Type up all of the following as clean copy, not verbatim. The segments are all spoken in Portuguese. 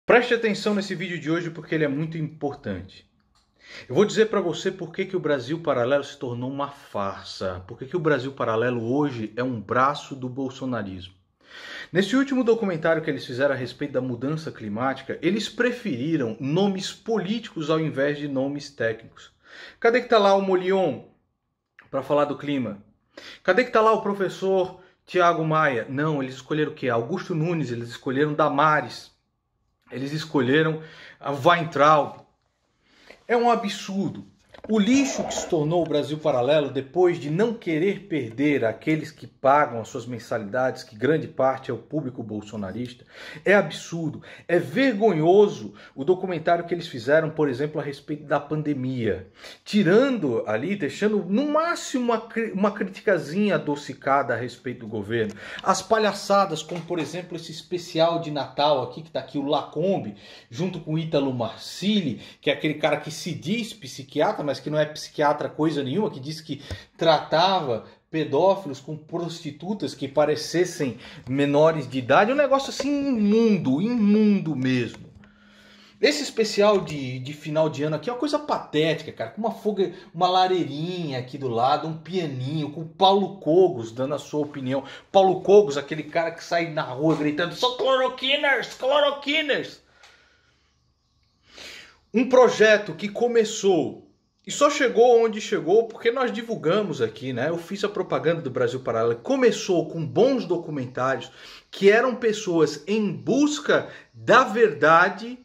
Preste atenção nesse vídeo de hoje porque ele é muito importante. Eu vou dizer para você por que o Brasil Paralelo se tornou uma farsa. Por que o Brasil Paralelo hoje é um braço do bolsonarismo. Nesse último documentário que eles fizeram a respeito da mudança climática, eles preferiram nomes políticos ao invés de nomes técnicos. Cadê que está lá o Molion para falar do clima? Cadê que está lá o professor Tiago Maia? Não, eles escolheram o quê? Augusto Nunes, eles escolheram Damares. Eles escolheram a Weintraub. É um absurdo. O lixo que se tornou o Brasil Paralelo, depois de não querer perder aqueles que pagam as suas mensalidades, que grande parte é o público bolsonarista, é absurdo. É vergonhoso o documentário que eles fizeram, por exemplo, a respeito da pandemia. Tirando ali, deixando no máximo uma criticazinha adocicada a respeito do governo. As palhaçadas, como por exemplo esse especial de Natal aqui, que está aqui o Lacombe, junto com o Ítalo Marcilli, que é aquele cara que se diz psiquiatra, mas que não é psiquiatra coisa nenhuma, que disse que tratava pedófilos com prostitutas que parecessem menores de idade. Um negócio assim imundo mesmo. Esse especial de final de ano aqui é uma coisa patética, cara. Com uma foga, uma lareirinha aqui do lado, um pianinho, com o Paulo Cogos dando a sua opinião. Paulo Cogos, aquele cara que sai na rua gritando: "Sou cloroquiners, cloroquiners!" Um projeto que começou e só chegou onde chegou porque nós divulgamos aqui, né? Eu fiz a propaganda do Brasil Paralelo. Começou com bons documentários que eram pessoas em busca da verdade.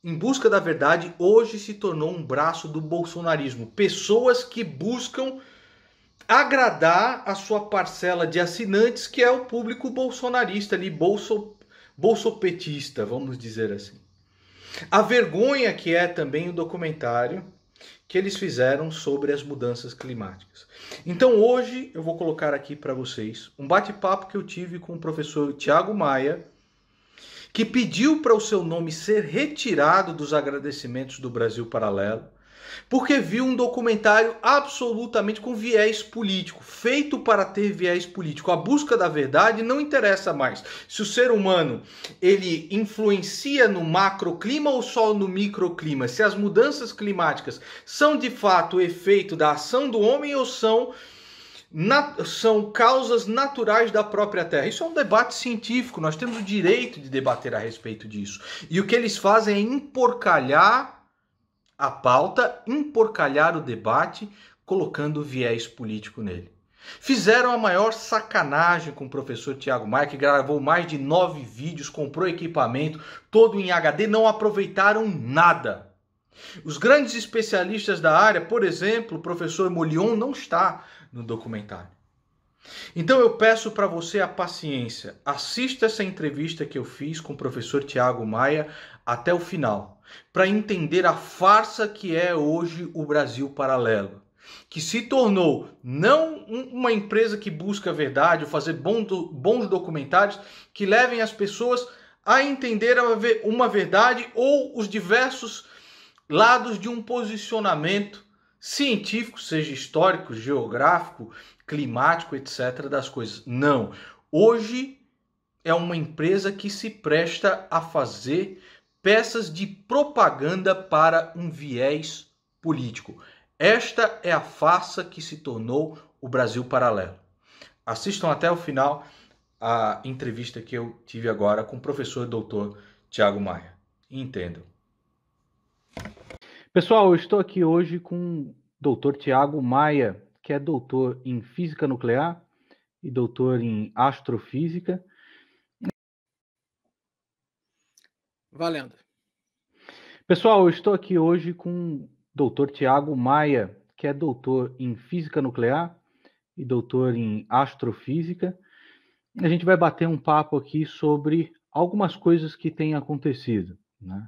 Em busca da verdade, hoje se tornou um braço do bolsonarismo. Pessoas que buscam agradar a sua parcela de assinantes, que é o público bolsonarista ali, bolsopetista, vamos dizer assim. A vergonha que é também o documentário que eles fizeram sobre as mudanças climáticas. Então hoje eu vou colocar aqui para vocês um bate-papo que eu tive com o professor Tiago Maia, que pediu para o seu nome ser retirado dos agradecimentos do Brasil Paralelo, porque viu um documentário absolutamente com viés político, feito para ter viés político. A busca da verdade não interessa mais se o ser humano ele influencia no macroclima ou só no microclima, se as mudanças climáticas são de fato efeito da ação do homem ou são causas naturais da própria Terra. Isso é um debate científico, nós temos o direito de debater a respeito disso. E o que eles fazem é emporcalhar a pauta, emporcalhar o debate, colocando viés político nele. Fizeram a maior sacanagem com o professor Tiago Maia, que gravou mais de 9 vídeos, comprou equipamento, todo em HD, não aproveitaram nada. Os grandes especialistas da área, por exemplo, o professor Molion não está no documentário. Então eu peço para você a paciência. Assista essa entrevista que eu fiz com o professor Tiago Maia até o final, para entender a farsa que é hoje o Brasil Paralelo, que se tornou não uma empresa que busca a verdade ou fazer bons documentários que levem as pessoas a entender uma verdade ou os diversos lados de um posicionamento científico, seja histórico, geográfico, climático, etc., das coisas. Não. Hoje é uma empresa que se presta a fazer peças de propaganda para um viés político. Esta é a farsa que se tornou o Brasil Paralelo. Assistam até o final a entrevista que eu tive agora com o professor doutor Tiago Maia. E entendam. Pessoal, eu estou aqui hoje com o doutor Tiago Maia, que é doutor em Física Nuclear e doutor em Astrofísica. Valendo. Pessoal, eu estou aqui hoje com o doutor Tiago Maia, que é doutor em Física Nuclear e doutor em Astrofísica. A gente vai bater um papo aqui sobre algumas coisas que têm acontecido, né?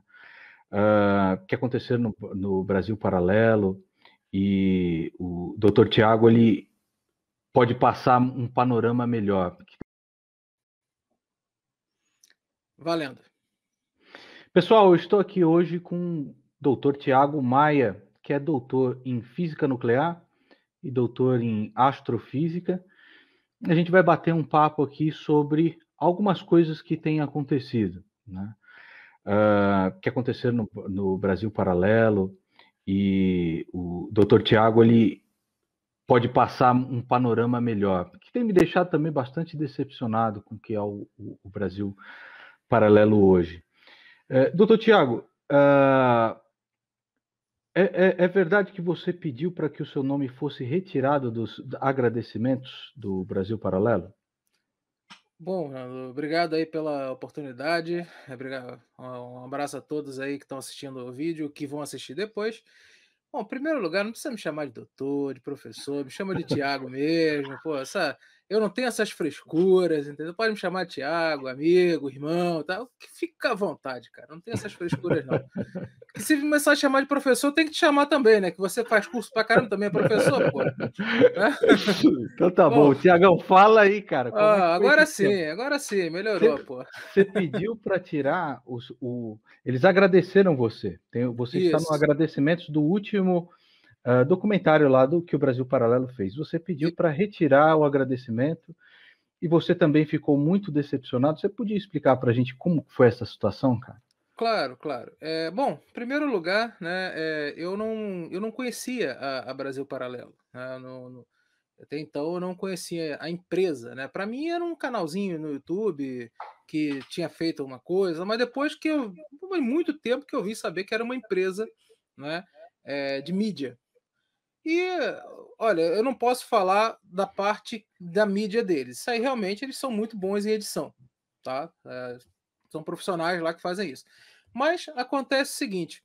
Que aconteceram no Brasil Paralelo, e o Dr. Tiago ele pode passar um panorama melhor. Valendo. Pessoal, eu estou aqui hoje com o Dr. Tiago Maia, que é doutor em Física Nuclear e doutor em Astrofísica. A gente vai bater um papo aqui sobre algumas coisas que têm acontecido, né? que aconteceram no Brasil Paralelo, e o Dr. Tiago ele pode passar um panorama melhor, que tem me deixado também bastante decepcionado com o que é o Brasil Paralelo hoje. Dr. Tiago, é verdade que você pediu para que o seu nome fosse retirado dos agradecimentos do Brasil Paralelo? Bom, Nando, obrigado aí pela oportunidade. Um abraço a todos aí que estão assistindo o vídeo, que vão assistir depois. Bom, em primeiro lugar, não precisa me chamar de doutor, de professor, me chama de Tiago mesmo. Pô, eu não tenho essas frescuras, entendeu? Pode me chamar de Tiago, amigo, irmão, tá? Fica à vontade, cara. Não tem essas frescuras, não. Que se começar a chamar de professor, tem que te chamar também, né? Que você faz curso pra caramba também, é professor, pô. Né? Então tá bom. Bom, Tiagão, fala aí, cara, como é que foi esse tempo? agora sim, melhorou, Você, pô. você pediu para tirar eles agradeceram você. Você está no Isso. agradecimentos do último documentário lá do que o Brasil Paralelo fez. Você pediu E- para retirar o agradecimento e você também ficou muito decepcionado. Você podia explicar para a gente como foi essa situação, cara? Claro, claro. Bom, em primeiro lugar, né, eu não conhecia a Brasil Paralelo, né, até então eu não conhecia a empresa, né, para mim era um canalzinho no YouTube que tinha feito uma coisa, mas depois foi muito tempo que eu vim saber que era uma empresa, né, de mídia. E, olha, eu não posso falar da parte da mídia deles, isso aí realmente eles são muito bons em edição, tá, são profissionais lá que fazem isso. Mas acontece o seguinte,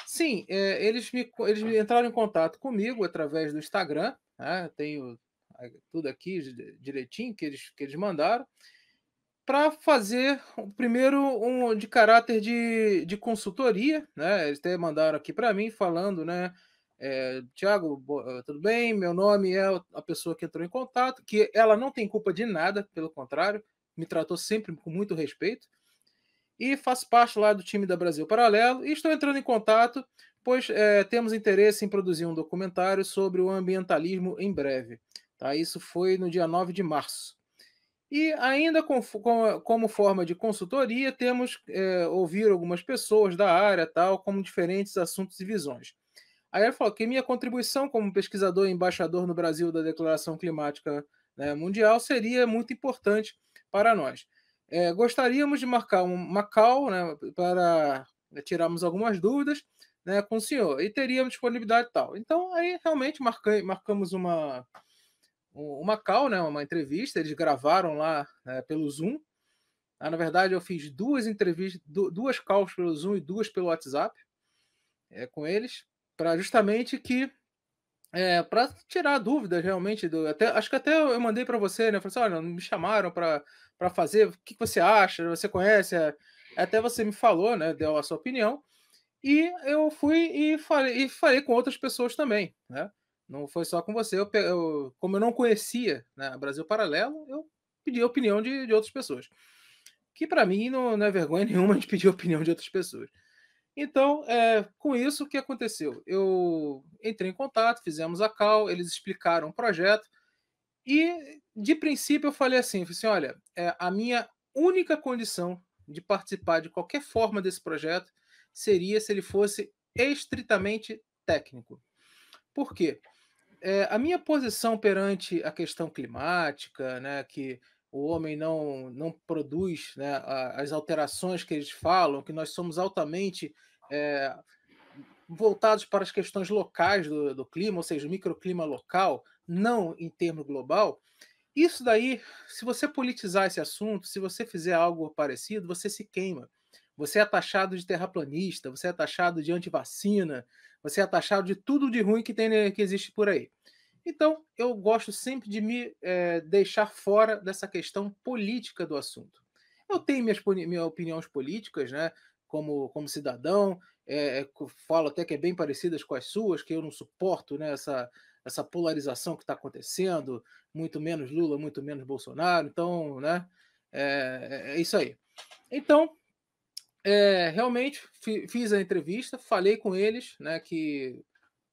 sim, eles me entraram em contato comigo através do Instagram, né, tenho tudo aqui direitinho que eles mandaram, para fazer primeiro um de caráter de consultoria, né, eles até mandaram aqui para mim falando, né, "Tiago, tudo bem? Meu nome é a pessoa que entrou em contato", que ela não tem culpa de nada, pelo contrário, me tratou sempre com muito respeito, e faço parte lá do time da Brasil Paralelo e estou entrando em contato, pois temos interesse em produzir um documentário sobre o ambientalismo em breve. Tá? Isso foi no dia 9 de março. E ainda como forma de consultoria, temos ouvir algumas pessoas da área, tal, como diferentes assuntos e visões. Aí ele falou que minha contribuição como pesquisador e embaixador no Brasil da Declaração Climática, né, Mundial seria muito importante para nós. Gostaríamos de marcar uma call, né, para tirarmos algumas dúvidas, né, com o senhor e teríamos disponibilidade e tal. Então, aí realmente marcamos uma call, né, uma entrevista. Eles gravaram lá, né, pelo Zoom. Na verdade, eu fiz duas entrevistas, duas calls pelo Zoom e duas pelo WhatsApp com eles, para justamente para tirar dúvidas realmente acho que até eu mandei para você, né? Falei assim, olha, me chamaram para fazer, o que você acha? Você conhece? Até você me falou, né? Deu a sua opinião. E eu fui e falei com outras pessoas também, né? Não foi só com você. Como eu não conhecia, né, Brasil Paralelo, eu pedi a opinião de outras pessoas. Que para mim não é vergonha nenhuma de pedir a opinião de outras pessoas. Então, com isso, o que aconteceu? Eu entrei em contato, fizemos a call, eles explicaram o projeto e, de princípio, eu falei assim: olha, a minha única condição de participar de qualquer forma desse projeto seria se ele fosse estritamente técnico. Por quê? A minha posição perante a questão climática, né, que o homem não produz, né, as alterações que eles falam, que nós somos altamente eh, voltados para as questões locais do clima, ou seja, o microclima local, não em termo global. Isso daí, se você politizar esse assunto, se você fizer algo parecido, você se queima. Você é taxado de terraplanista, você é taxado de antivacina, você é taxado de tudo de ruim que existe por aí. Então, eu gosto sempre de me deixar fora dessa questão política do assunto. Eu tenho minhas opiniões políticas, né, como cidadão, falo até que é bem parecidas com as suas, que eu não suporto, né, essa polarização que está acontecendo, muito menos Lula, muito menos Bolsonaro, então, né, é isso aí. Então, realmente fiz a entrevista, falei com eles, né, que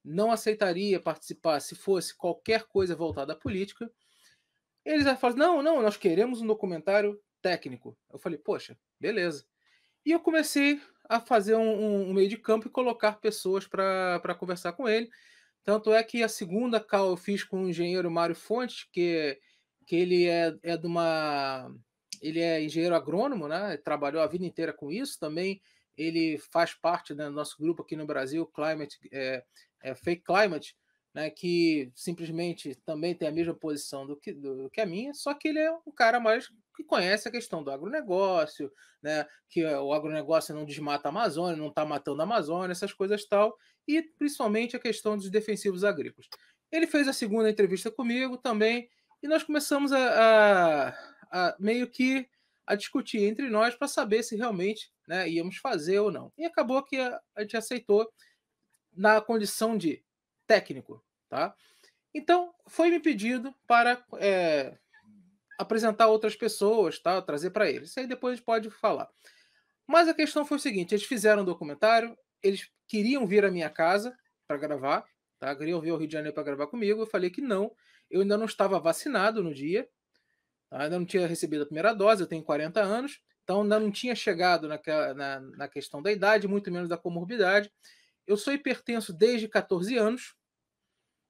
não aceitaria participar se fosse qualquer coisa voltada à política. Eles aí falam: não, não, nós queremos um documentário técnico. Eu falei: poxa, beleza. E eu comecei a fazer um meio de campo e colocar pessoas para conversar com ele. Tanto é que a segunda call eu fiz com o engenheiro Mário Fontes, que ele é de uma ele é engenheiro agrônomo, né, trabalhou a vida inteira com isso, também ele faz parte, né, do nosso grupo aqui no Brasil, Fake Climate, né, que simplesmente também tem a mesma posição do que a minha, só que ele é um cara mais que conhece a questão do agronegócio, né, que o agronegócio não desmata a Amazônia, não está matando a Amazônia, essas coisas tal, e principalmente a questão dos defensivos agrícolas. Ele fez a segunda entrevista comigo também, e nós começamos a meio que a discutir entre nós para saber se realmente, né, íamos fazer ou não. E acabou que a gente aceitou na condição de técnico, tá? Então, foi me pedido para apresentar outras pessoas, tá? Trazer para eles. Isso aí depois a gente pode falar. Mas a questão foi o seguinte: eles fizeram um documentário, eles queriam vir à minha casa para gravar, tá? Queriam vir ao Rio de Janeiro para gravar comigo. Eu falei que não, eu ainda não estava vacinado no dia, tá? Ainda não tinha recebido a primeira dose, eu tenho 40 anos, então ainda não tinha chegado na questão da idade, muito menos da comorbidade. Eu sou hipertenso desde 14 anos,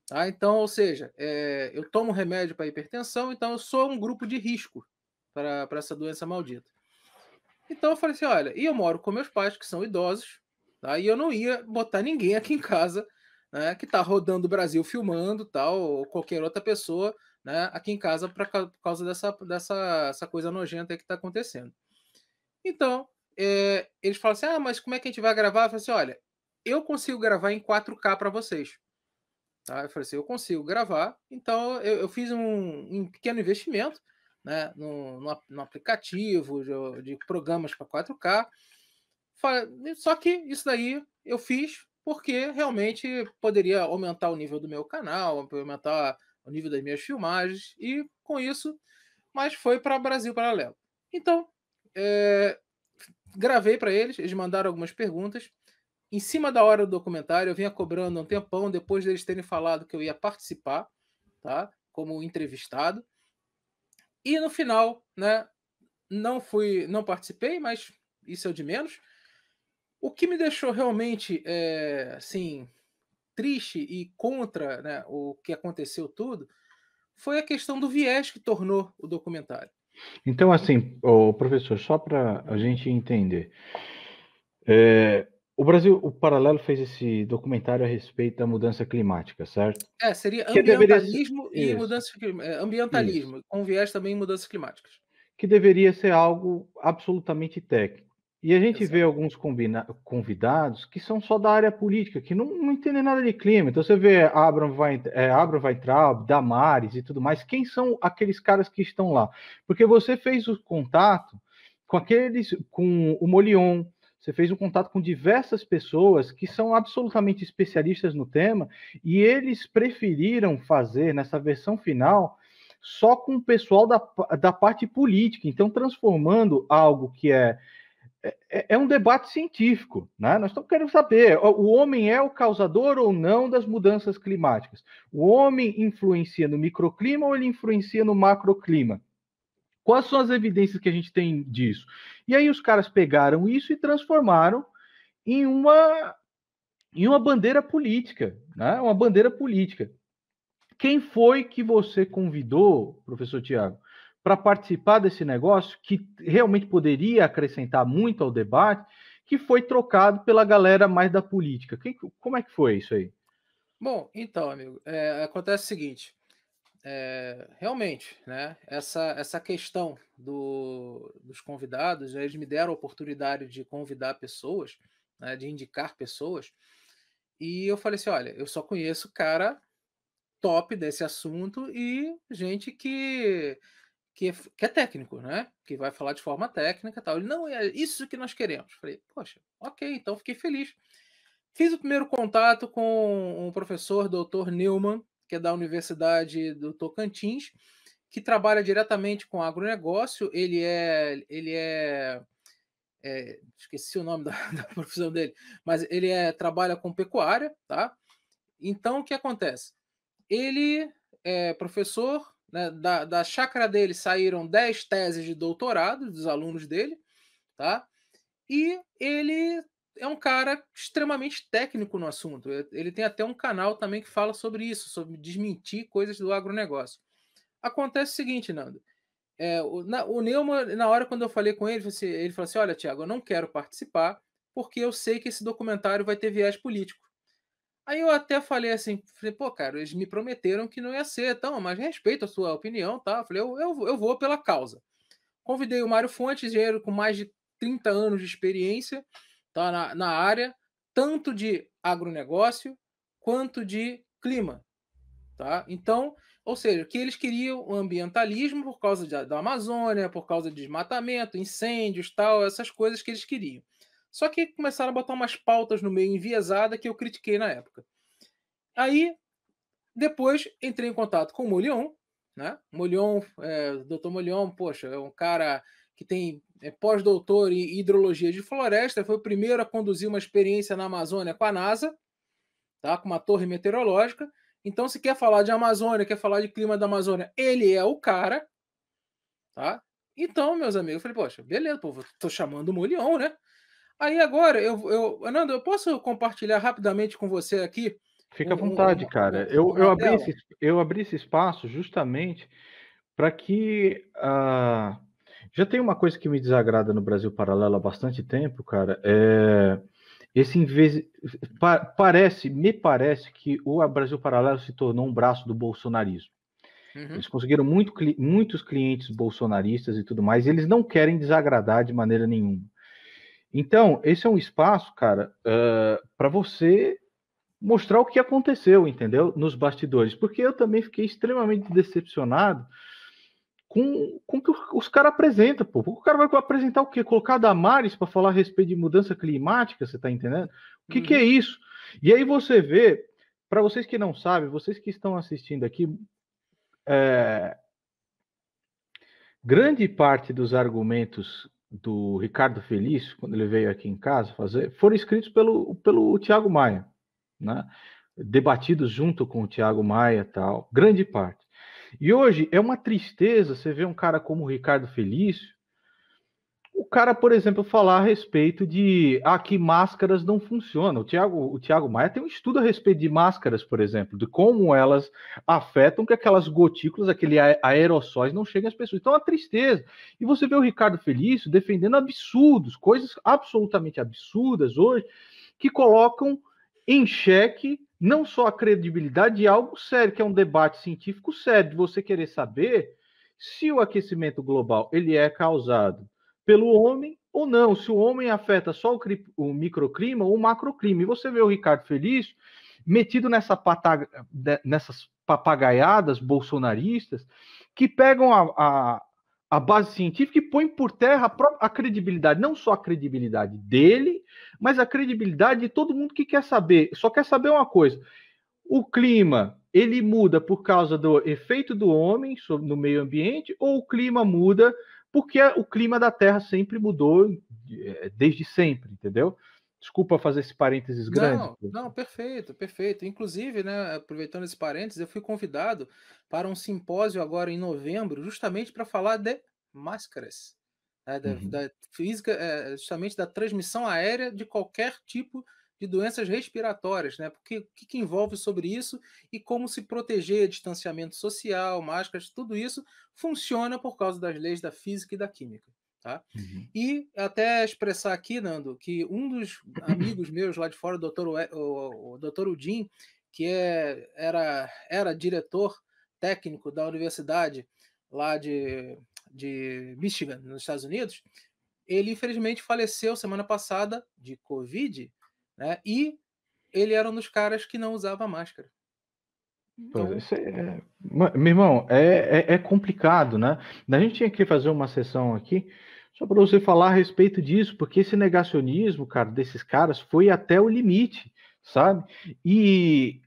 tá? Então, ou seja, eu tomo remédio para hipertensão, então eu sou um grupo de risco para essa doença maldita. Então eu falei assim: olha, e eu moro com meus pais, que são idosos, tá? E eu não ia botar ninguém aqui em casa, né, que está rodando o Brasil filmando, tal, ou qualquer outra pessoa, né, aqui em casa por causa dessa essa coisa nojenta aí que está acontecendo. Então, eles falam assim: ah, mas como é que a gente vai gravar? Eu falei assim: olha, eu consigo gravar em 4K para vocês. Tá? Eu falei assim: eu consigo gravar, então eu fiz um pequeno investimento, né, no aplicativo de programas para 4K. Só que isso daí eu fiz porque realmente poderia aumentar o nível do meu canal, aumentar o nível das minhas filmagens, e com isso, mas foi para Brasil Paralelo. Então, eh, gravei para eles, eles mandaram algumas perguntas. Em cima da hora do documentário, eu vinha cobrando um tempão depois deles terem falado que eu ia participar, tá? Como entrevistado. E no final, né, não participei, mas isso é o de menos. O que me deixou realmente, assim, triste e contra, né, o que aconteceu tudo, foi a questão do viés que tornou o documentário. Então, assim, o professor, só para a gente entender, é, o Brasil, o Paralelo fez esse documentário a respeito da mudança climática, certo? Seria Que deveria ser ambientalismo e isso, mudanças isso. ambientalismo, com viés também em mudanças climáticas. Que deveria ser algo absolutamente técnico. E a gente vê Exato. alguns convidados que são só da área política, que não entendem nada de clima. Então você vê Abraham Weintraub, Damares e tudo mais. Quem são aqueles caras que estão lá? Porque você fez o contato com o Molion, você fez um contato com diversas pessoas que são absolutamente especialistas no tema, e eles preferiram fazer nessa versão final só com o pessoal da parte política, então transformando algo que é um debate científico, né? Nós estamos querendo saber, o homem é o causador ou não das mudanças climáticas? O homem influencia no microclima ou ele influencia no macroclima? Quais são as evidências que a gente tem disso? E aí os caras pegaram isso e transformaram em uma bandeira política, né? Uma bandeira política. Quem foi que você convidou, professor Tiago, para participar desse negócio que realmente poderia acrescentar muito ao debate, que foi trocado pela galera mais da política? Como é que foi isso aí? Bom, então, amigo, acontece o seguinte, realmente, né, essa questão dos convidados, né, eles me deram a oportunidade de convidar pessoas, né, de indicar pessoas, e eu falei assim: olha, eu só conheço cara top desse assunto e gente que é técnico, né? Que vai falar de forma técnica e tal. Ele, não, é isso que nós queremos. Falei: poxa, ok, então fiquei feliz. Fiz o primeiro contato com um professor, doutor Neumann, que é da Universidade do Tocantins, que trabalha diretamente com agronegócio. Esqueci o nome da, da profissão dele, mas ele trabalha com pecuária, tá? Então, o que acontece? Ele é professor, né, da chácara dele saíram 10 teses de doutorado dos alunos dele, tá? e ele é um cara extremamente técnico no assunto. Ele tem até um canal também que fala sobre isso, sobre desmentir coisas do agronegócio. Acontece o seguinte, Nando, o Neumann, na hora quando eu falei com ele, ele falou assim: olha, Tiago, eu não quero participar porque eu sei que esse documentário vai ter viés político. Aí eu até falei assim, falei, pô, cara, eles me prometeram que não ia ser, então, mas respeito a sua opinião, tá? Eu falei, eu vou pela causa. Convidei o Mário Fontes, engenheiro com mais de 30 anos de experiência, tá, na área, tanto de agronegócio quanto de clima. Tá? Então, ou seja, que eles queriam o ambientalismo por causa da Amazônia, por causa de desmatamento, incêndios, tal, essas coisas que eles queriam. Só que começaram a botar umas pautas no meio enviesada que eu critiquei na época. Aí, depois, entrei em contato com o Molion, né? Molion, Dr. Molion, poxa, é um cara que tem pós-doutor em hidrologia de floresta, foi o primeiro a conduzir uma experiência na Amazônia com a NASA, tá? Com uma torre meteorológica. Então, se quer falar de Amazônia, quer falar de clima da Amazônia, ele é o cara, tá? Então, meus amigos, eu falei, poxa, beleza, pô, tô chamando o Molion, né? Aí agora, Nando, eu posso compartilhar rapidamente com você aqui Fica à vontade, cara. uma tela? Eu abri esse espaço justamente para que. Já tem uma coisa que me desagrada no Brasil Paralelo há bastante tempo, cara. Esse me parece que o Brasil Paralelo se tornou um braço do bolsonarismo. Uhum. Eles conseguiram muitos clientes bolsonaristas e tudo mais, e eles não querem desagradar de maneira nenhuma. Então, esse é um espaço, cara, para você mostrar o que aconteceu, entendeu? Nos bastidores. Porque eu também fiquei extremamente decepcionado com o que os caras apresentam, pô. O cara vai apresentar o quê? Colocar Damares para falar a respeito de mudança climática, você tá entendendo? O que é isso? E aí você vê, para vocês que não sabem, vocês que estão assistindo aqui, grande parte dos argumentos do Ricardo Felício, quando ele veio aqui em casa fazer, foram escritos pelo Tiago Maia, né? Debatidos junto com o Tiago Maia, tal, grande parte. E hoje é uma tristeza você ver um cara como o Ricardo Felício, o cara, por exemplo, falar a respeito de que máscaras não funcionam. O Tiago Maia tem um estudo a respeito de máscaras, por exemplo, de como elas afetam que aquelas gotículas, aqueles aerossóis não cheguem às pessoas. Então é uma tristeza. E você vê o Ricardo Felício defendendo absurdos, coisas absolutamente absurdas hoje, que colocam em xeque não só a credibilidade de algo sério, que é um debate científico sério, de você querer saber se o aquecimento global ele é causado pelo homem ou não, se o homem afeta só o microclima ou o macroclima. E você vê o Ricardo Felício metido nessas papagaiadas bolsonaristas que pegam a base científica e põem por terra a credibilidade, não só a credibilidade dele, mas a credibilidade de todo mundo que quer saber. Só quer saber uma coisa: o clima, ele muda por causa do efeito do homem no meio ambiente, ou o clima muda porque o clima da Terra sempre mudou desde sempre, entendeu? Desculpa fazer esse parênteses grande. Não, perfeito, perfeito. Inclusive, né, aproveitando esse parênteses, eu fui convidado para um simpósio agora em novembro, justamente para falar de máscaras, né, da física, justamente da transmissão aérea de qualquer tipo de doenças respiratórias, né? Porque o que envolve sobre isso e como se proteger, distanciamento social, máscaras, tudo isso funciona por causa das leis da física e da química, tá? E até expressar aqui, Nando, que um dos amigos meus lá de fora, o Dr. Udin, que era diretor técnico da universidade lá de Michigan, nos Estados Unidos, ele infelizmente faleceu semana passada de Covid, né? E ele era um dos caras que não usava máscara. Então, Meu irmão, é complicado, né? A gente tinha que fazer uma sessão aqui só para você falar a respeito disso, porque esse negacionismo, cara, desses caras foi até o limite, sabe? E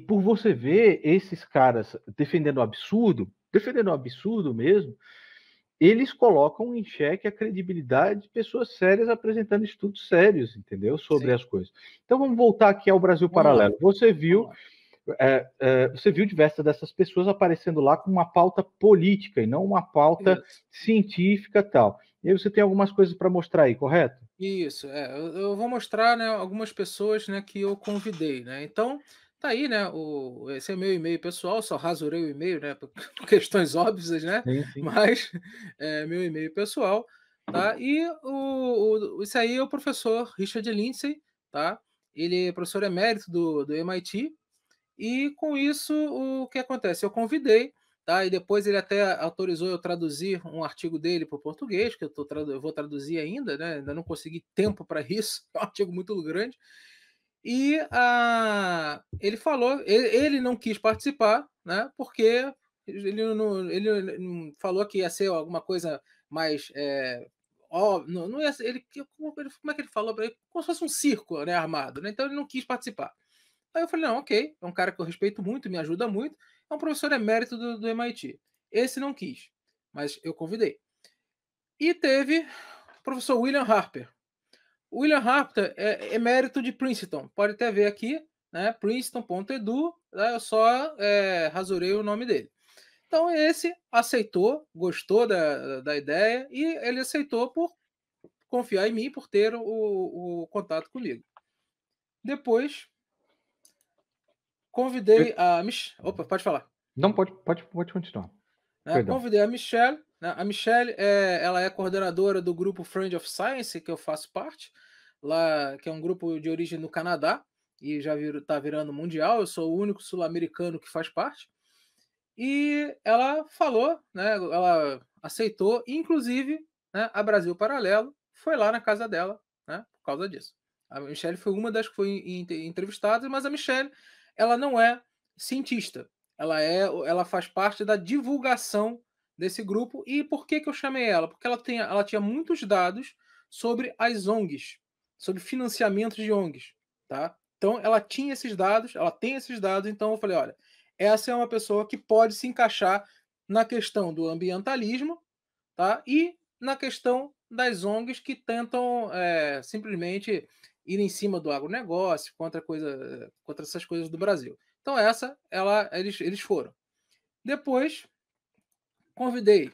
por você ver esses caras defendendo o absurdo mesmo, eles colocam em xeque a credibilidade de pessoas sérias apresentando estudos sérios, entendeu? Sobre sim. as coisas. Então vamos voltar aqui ao Brasil Vamos lá. Paralelo. Você Vamos viu lá. você viu diversas dessas pessoas aparecendo lá com uma pauta política e não uma pauta científica e tal. E aí você tem algumas coisas para mostrar aí, correto? Isso, eu vou mostrar, né, algumas pessoas, né, que eu convidei, né. Então, tá aí, né, esse é meu e-mail pessoal, só rasurei o e-mail, né, por por questões óbvias, né, Sim, sim. mas é meu e-mail pessoal, tá. E esse aí é o professor Richard Lindsay, tá. Ele é professor emérito do MIT, e com isso, o que acontece? Eu convidei, tá? E depois ele até autorizou eu traduzir um artigo dele para o português, que eu vou traduzir ainda, né? Ainda não consegui tempo para isso, é um artigo muito grande. E ele falou, ele não quis participar, né? Porque ele não falou que ia ser alguma coisa mais. Não ia ser, como é que ele falou para ele? Como se fosse um circo, né, armado, né? Então ele não quis participar. Aí eu falei: "Não, ok, é um cara que eu respeito muito, me ajuda muito, é um professor emérito do MIT". Esse não quis, mas eu convidei. E teve o professor William Harper. O William Harper é emérito de Princeton, pode até ver aqui, né, princeton.edu, né, eu só, rasurei o nome dele. Então esse aceitou, gostou da ideia e ele aceitou por confiar em mim, por ter o contato comigo. Depois convidei a opa, pode falar. Não, pode continuar. Né, Perdão. convidei a Michelle, né, a Michelle, ela é coordenadora do grupo Friend of Science, que eu faço parte, lá que é um grupo de origem no Canadá, e já está virando mundial, eu sou o único sul-americano que faz parte. E ela falou, né, ela aceitou, inclusive, né, a Brasil Paralelo foi lá na casa dela, né, por causa disso. A Michelle foi uma das que foi entrevistada, mas a Michelle, ela não é cientista, ela faz parte da divulgação desse grupo. E por que que eu chamei ela? Porque ela tinha muitos dados sobre as ONGs, sobre financiamento de ONGs, tá? Então ela tinha esses dados, ela tem esses dados, então eu falei: "Olha, essa é uma pessoa que pode se encaixar na questão do ambientalismo, tá? E na questão das ONGs que tentam simplesmente ir em cima do agronegócio, contra essas coisas do Brasil. Então eles foram. Depois convidei,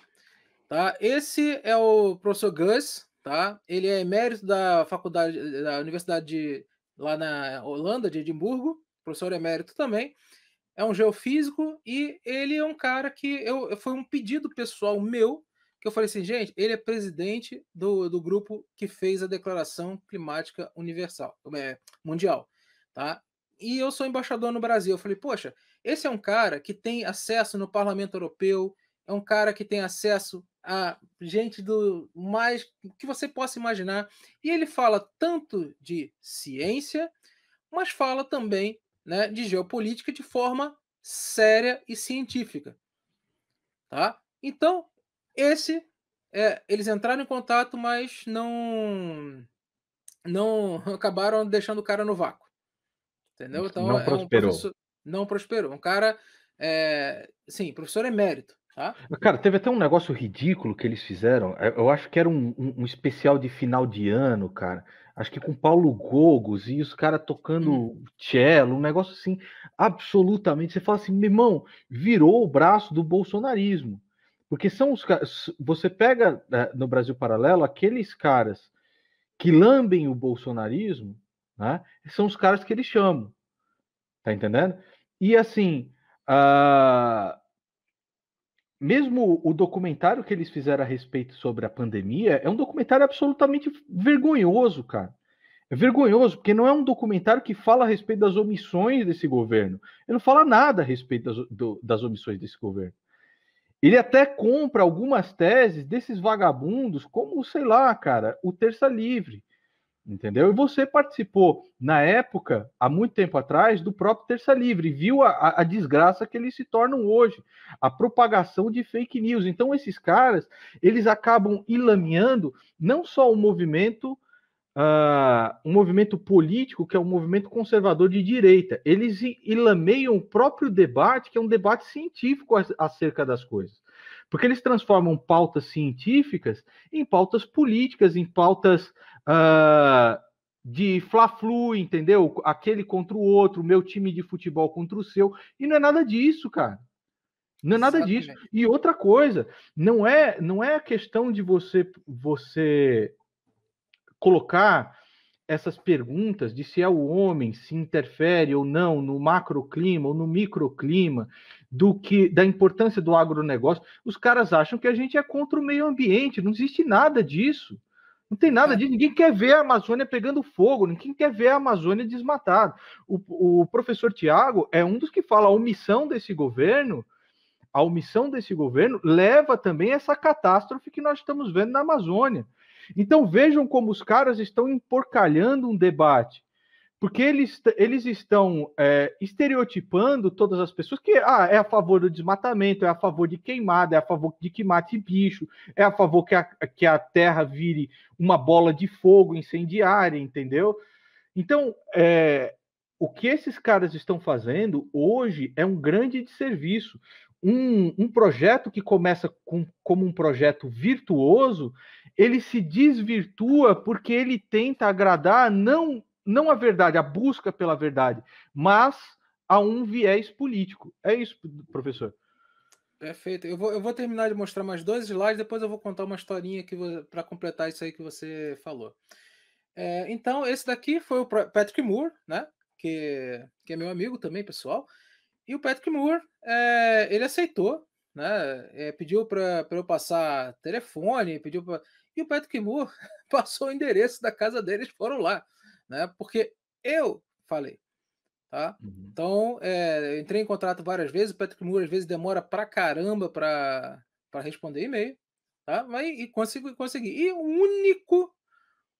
tá? Esse é o professor Gus, tá? Ele é emérito da Universidade lá na Holanda, de Edimburgo, professor emérito também. É um geofísico e ele é um cara que foi um pedido pessoal meu, que eu falei assim: "Gente, ele é presidente do grupo que fez a Declaração Climática Universal, mundial, tá? E eu sou embaixador no Brasil". Eu falei: "Poxa, esse é um cara que tem acesso no Parlamento Europeu, é um cara que tem acesso a gente do mais que você possa imaginar, e ele fala tanto de ciência, mas fala também, né, de geopolítica de forma séria e científica, tá? Então, eles entraram em contato, mas não acabaram deixando o cara no vácuo, entendeu? Então Não é um prosperou. professor, não prosperou, um cara, sim, professor emérito, tá? Cara, teve até um negócio ridículo que eles fizeram. Eu acho que era um especial de final de ano, cara. Acho que com Paulo Gogos e os caras Uhum. tocando cello, um negócio assim, absolutamente. Você fala assim, meu irmão, virou o braço do bolsonarismo. Porque são os caras. Você pega no Brasil Paralelo aqueles caras que lambem o bolsonarismo, né? São os caras que eles chamam, tá entendendo? E assim. Uh, Mesmo o documentário que eles fizeram a respeito sobre a pandemia é um documentário absolutamente vergonhoso, cara. É vergonhoso, porque não é um documentário que fala a respeito das omissões desse governo. Ele não fala nada a respeito das omissões desse governo. Ele até compra algumas teses desses vagabundos, como, sei lá, cara, o Terça Livre. Entendeu? E você participou, na época, há muito tempo atrás, do próprio Terça Livre, viu a desgraça que eles se tornam hoje, a propagação de fake news. Então, esses caras, eles acabam ilameando não só um movimento político, que é um movimento conservador de direita, eles ilameiam o próprio debate, que é um debate científico acerca das coisas. Porque eles transformam pautas científicas em pautas políticas, em pautas uh, de Fla-Flu, entendeu? Aquele contra o outro, o meu time de futebol contra o seu. E não é nada disso, cara. Não é nada disso. Exatamente. E outra coisa, não é a questão de você colocar essas perguntas de se é o homem, se interfere ou não no macroclima ou no microclima, da importância do agronegócio. Os caras acham que a gente é contra o meio ambiente, não existe nada disso. Não tem nada disso, ninguém quer ver a Amazônia pegando fogo, ninguém quer ver a Amazônia desmatada. O professor Tiago é um dos que fala a omissão desse governo leva também a essa catástrofe que nós estamos vendo na Amazônia. Então vejam como os caras estão emporcalhando um debate, porque eles estão estereotipando todas as pessoas que é a favor do desmatamento, é a favor de queimada, é a favor de que mate bicho, é a favor que a terra vire uma bola de fogo incendiária, entendeu? Então, o que esses caras estão fazendo hoje é um grande desserviço. Um projeto que começa como um projeto virtuoso, ele se desvirtua porque ele tenta agradar não a verdade, a busca pela verdade, mas a um viés político. É isso, professor. Perfeito. Eu vou terminar de mostrar mais 2 slides, depois eu vou contar uma historinha para completar isso aí que você falou. Então, esse daqui foi o Patrick Moore, né? Que é meu amigo também, pessoal. E o Patrick Moore, ele aceitou, né? Pediu para eu passar telefone, e o Patrick Moore passou o endereço da casa deles, foram lá, né? Porque eu falei, tá? Uhum. Então, eu entrei em contato várias vezes, o Patrick Moore às vezes demora pra caramba para responder e-mail, tá? Mas consegui. E o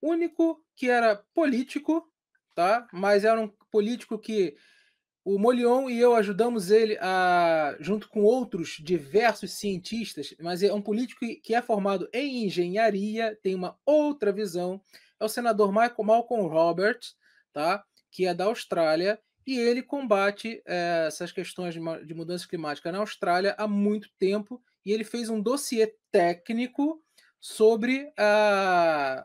único que era político, tá? Mas era um político que o Molion e eu ajudamos ele junto com outros diversos cientistas, mas é um político que é formado em engenharia, tem uma outra visão. É o senador Malcolm Roberts, tá? Que é da Austrália, e ele combate essas questões de mudança climática na Austrália há muito tempo, e ele fez um dossiê técnico sobre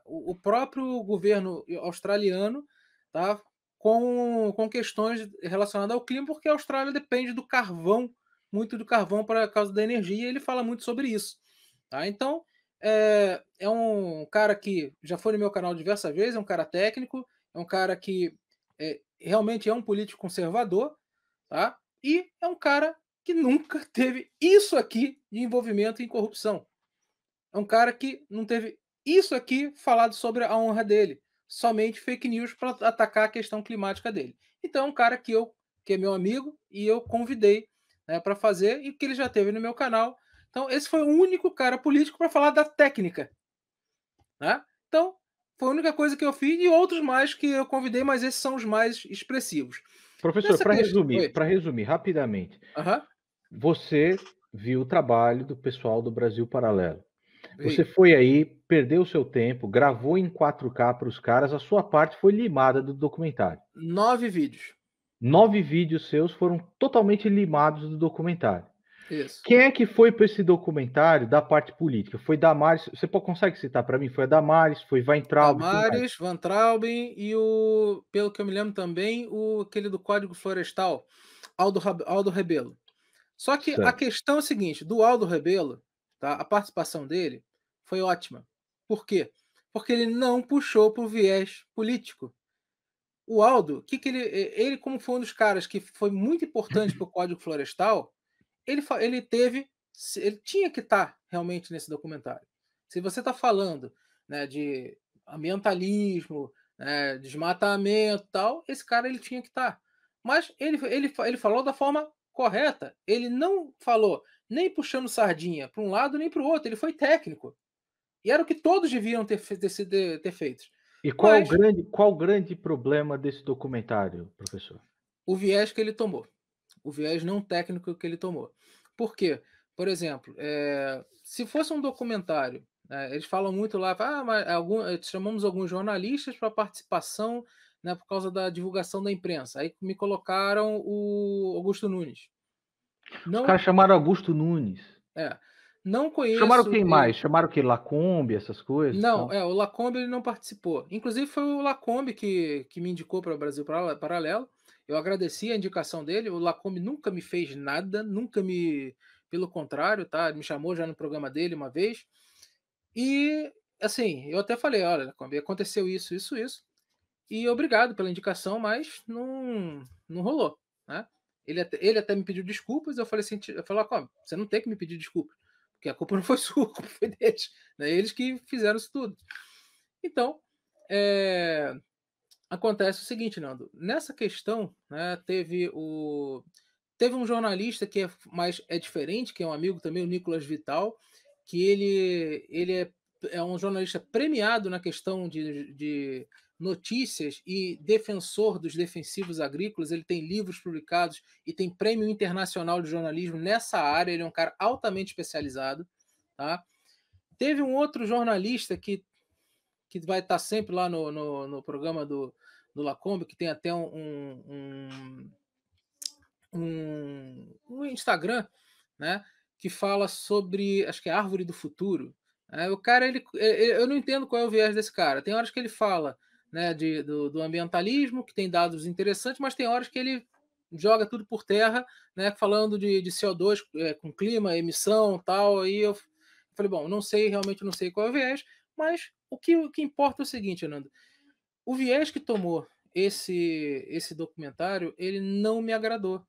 o próprio governo australiano, tá? Com questões relacionadas ao clima, porque a Austrália depende do carvão, muito do carvão por causa da energia, e ele fala muito sobre isso. Tá? Então, é um cara que já foi no meu canal diversas vezes, é um cara técnico, é um cara que realmente é um político conservador, tá? E é um cara que nunca teve isso aqui de envolvimento em corrupção. É um cara que não teve isso aqui falado sobre a honra dele. Somente fake news para atacar a questão climática dele. Então, é um cara que é meu amigo e eu convidei, né, para fazer e que ele já teve no meu canal. Então, esse foi o único cara político para falar da técnica, né? Então, foi a única coisa que eu fiz e outros mais que eu convidei, mas esses são os mais expressivos. Professor, Nessa questão. Oi. para resumir rapidamente, Aham. você viu o trabalho do pessoal do Brasil Paralelo. Você Vi. foi aí, perdeu o seu tempo, gravou em 4K para os caras, a sua parte foi limada do documentário. 9 vídeos. 9 vídeos seus foram totalmente limados do documentário. Isso. Quem é que foi para esse documentário da parte política? Foi Damares, você consegue citar para mim? Foi a Damares, foi Weintraub, quem mais? Damares, Van Trauben e pelo que eu me lembro também, aquele do Código Florestal, Aldo Rebelo. Só que a Certo. questão é a seguinte, do Aldo Rebelo, tá, a participação dele foi ótima. Por quê? Porque ele não puxou para o viés político. O Aldo, que ele como foi um dos caras que foi muito importante para o Código Florestal, ele tinha que estar realmente nesse documentário. Se você está falando, né, de ambientalismo, né, desmatamento, tal, esse cara ele tinha que estar. Mas ele falou da forma correta. Ele não falou nem puxando sardinha para um lado nem para o outro. Ele foi técnico. E era o que todos deviam ter feito. E Mas qual o grande problema desse documentário, professor? o viés que ele tomou. O viés não técnico que ele tomou. Por quê? Por exemplo, se fosse um documentário, eles falam muito lá, mas chamamos alguns jornalistas para participação, né, por causa da divulgação da imprensa. Aí me colocaram o Augusto Nunes. Os Não, caras chamaram Augusto Nunes. é, Não Chamaram conheço quem ele. mais? Chamaram o quê? Lacombe, essas coisas e Não, tal? o Lacombe ele não participou. Inclusive foi o Lacombe que me indicou para o Brasil Paralelo. Eu agradeci a indicação dele. O Lacombe nunca me fez nada, nunca me. Pelo contrário, tá? Me chamou já no programa dele uma vez. E, assim, eu até falei: olha, Lacombe, aconteceu isso, isso, isso. E obrigado pela indicação, mas não rolou, né? Ele até me pediu desculpas. Eu falei assim: eu falei, Lacombe, você não tem que me pedir desculpas, porque a culpa não foi sua, a culpa foi deles. Né? Eles que fizeram isso tudo. Então, é, acontece o seguinte, Nando. Nessa questão, né, teve um jornalista que é diferente, que é um amigo também, o Nicolas Vital, que ele é um jornalista premiado na questão de notícias e defensor dos defensivos agrícolas. Ele tem livros publicados e tem prêmio internacional de jornalismo nessa área. Ele é um cara altamente especializado. Tá? Teve um outro jornalista que vai estar sempre lá no programa do Lacombe, que tem até um Instagram, né? Que fala sobre, acho que é Árvore do Futuro. O cara, eu não entendo qual é o viés desse cara. Tem horas que ele fala, né, do ambientalismo, que tem dados interessantes, mas tem horas que ele joga tudo por terra, né, falando de CO2 com clima, emissão, tal. Aí eu falei, bom, não sei, realmente não sei qual é o viés, mas o que importa é o seguinte, Nando. O viés que tomou esse documentário, ele não me agradou.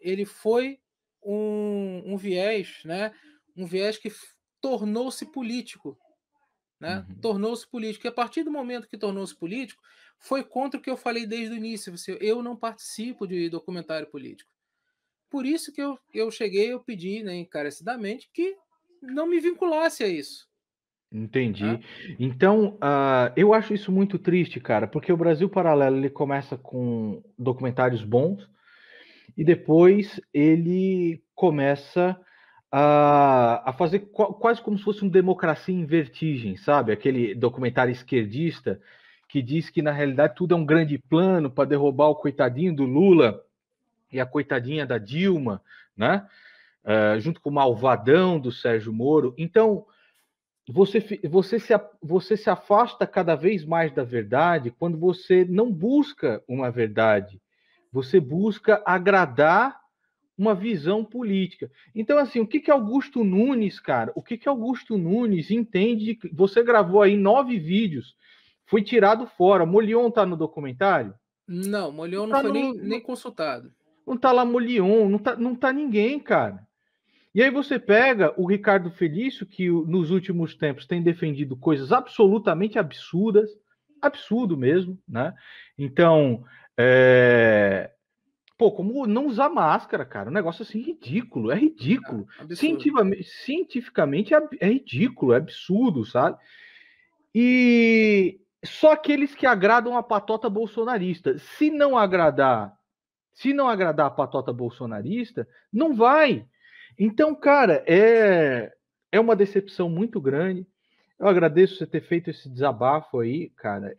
Ele foi um viés, né? Um viés que tornou-se político, né? Uhum. Tornou-se político. E a partir do momento que tornou-se político, foi contra o que eu falei desde o início. Eu não participo de documentário político. Por isso que eu cheguei, eu pedi, né, encarecidamente, que não me vinculasse a isso. Né? Entendi. Então, eu acho isso muito triste, cara, porque o Brasil Paralelo ele começa com documentários bons e depois ele começa a fazer quase como se fosse um Democracia em Vertigem, sabe? Aquele documentário esquerdista que diz que na realidade tudo é um grande plano para derrubar o coitadinho do Lula e a coitadinha da Dilma, né? Junto com o malvadão do Sérgio Moro. Então, você se afasta cada vez mais da verdade quando você não busca uma verdade. Você busca agradar uma visão política. Então, assim, o que que Augusto Nunes, cara? O que que Augusto Nunes entende? Você gravou aí 9 vídeos, foi tirado fora. Molion tá no documentário? Não, Não Molhão não tá, foi no, nem consultado. não tá lá Molion, não tá ninguém, cara. E aí você pega o Ricardo Felício, que nos últimos tempos tem defendido coisas absolutamente absurdas, absurdo mesmo, né? Então, pô, como não usar máscara, cara? Um negócio assim ridículo, é ridículo. Absurdo. Cientificamente é ridículo, é absurdo, sabe? E só aqueles que agradam a patota bolsonarista. Se não agradar a patota bolsonarista, não vai. Então, cara, é uma decepção muito grande. Eu agradeço você ter feito esse desabafo aí, cara,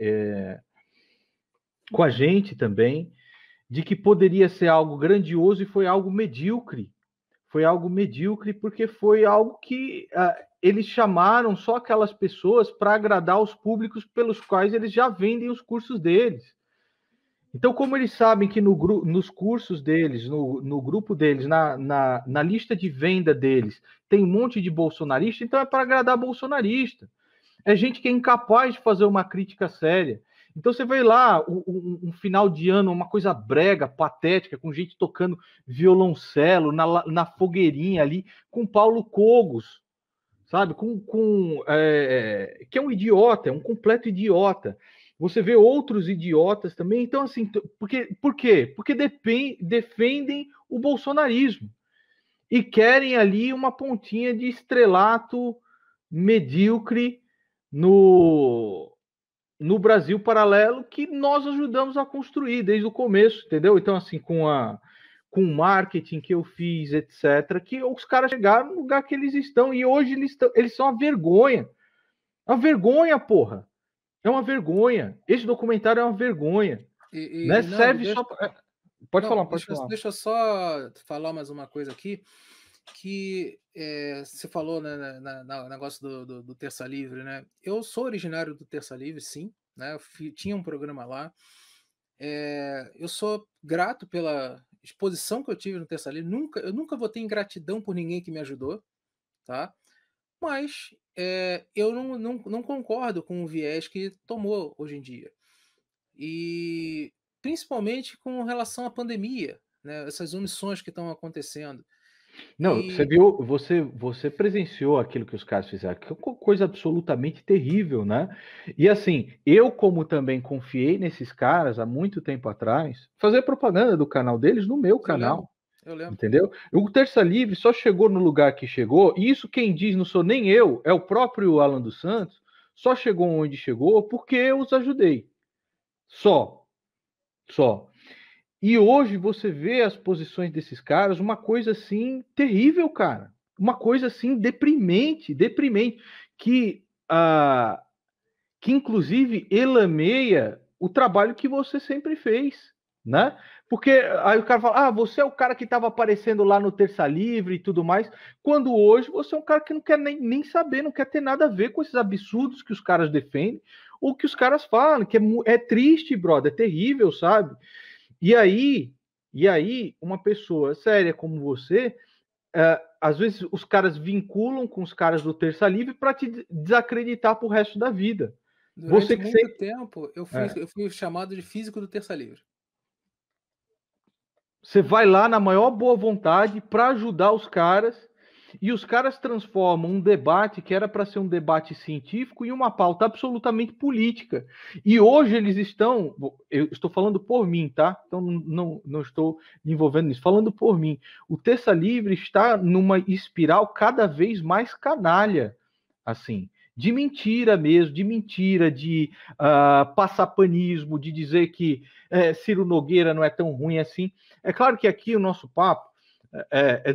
com a gente também, de que poderia ser algo grandioso e foi algo medíocre. Foi algo medíocre porque foi algo que eles chamaram só aquelas pessoas para agradar os públicos pelos quais eles já vendem os cursos deles. Então, como eles sabem que nos cursos deles, no grupo deles, na lista de venda deles, tem um monte de bolsonarista, então é para agradar bolsonarista. É gente que é incapaz de fazer uma crítica séria. Então você vê lá um final de ano, uma coisa brega, patética, com gente tocando violoncelo na fogueirinha ali, com Paulo Cogos, sabe? Que é um idiota, é um completo idiota. Você vê outros idiotas também. Então, assim, por quê? Porque defendem o bolsonarismo e querem ali uma pontinha de estrelato medíocre no, no Brasil paralelo que nós ajudamos a construir desde o começo, entendeu? Então, assim, com o marketing que eu fiz, etc., que os caras chegaram no lugar que eles estão e hoje eles são uma vergonha. É uma vergonha, porra. É uma vergonha. Esse documentário é uma vergonha. Né? Nando, Serve só. Pode não, falar, pode falar. deixa eu só falar mais uma coisa aqui, que Você falou, né, negócio do Terça Livre, né? Eu sou originário do Terça Livre, sim, né? Tinha um programa lá. Eu sou grato pela exposição que eu tive no Terça Livre. Eu nunca vou ter ingratidão por ninguém que me ajudou, tá? Mas eu não concordo com o viés que tomou hoje em dia. E principalmente com relação à pandemia, né? Essas omissões que estão acontecendo. Não, você E viu, você presenciou aquilo que os caras fizeram, que é uma coisa absolutamente terrível, né? E assim, eu como também confiei nesses caras há muito tempo atrás, fazer propaganda do canal deles no meu eu lembro, canal, eu lembro. entendeu? O Terça Livre só chegou no lugar que chegou, e isso quem diz não sou nem eu, é o próprio Alan dos Santos, só chegou onde chegou porque eu os ajudei. Só, só. E hoje você vê as posições desses caras, uma coisa assim terrível, cara. Uma coisa assim deprimente, deprimente, que que inclusive elameia o trabalho que você sempre fez, né? Porque aí o cara fala: "Ah, você é o cara que estava aparecendo lá no Terça Livre e tudo mais", quando hoje você é um cara que não quer nem saber, não quer ter nada a ver com esses absurdos que os caras defendem ou que os caras falam, que é triste, brother, é terrível, sabe? E aí, uma pessoa séria como você, às vezes os caras vinculam com os caras do Terça Livre para te desacreditar pro resto da vida. Você Durante que muito sempre, tempo, é, eu fui chamado de físico do Terça Livre. você vai lá na maior boa vontade para ajudar os caras e os caras transformam um debate que era para ser um debate científico em uma pauta absolutamente política. E hoje eles estão, eu estou falando por mim, tá? Então não estou me envolvendo nisso, falando por mim. O Terça Livre está numa espiral cada vez mais canalha, assim, de mentira mesmo, de mentira, de passapanismo, de dizer que Ciro Nogueira não é tão ruim assim. É claro que aqui o nosso papo,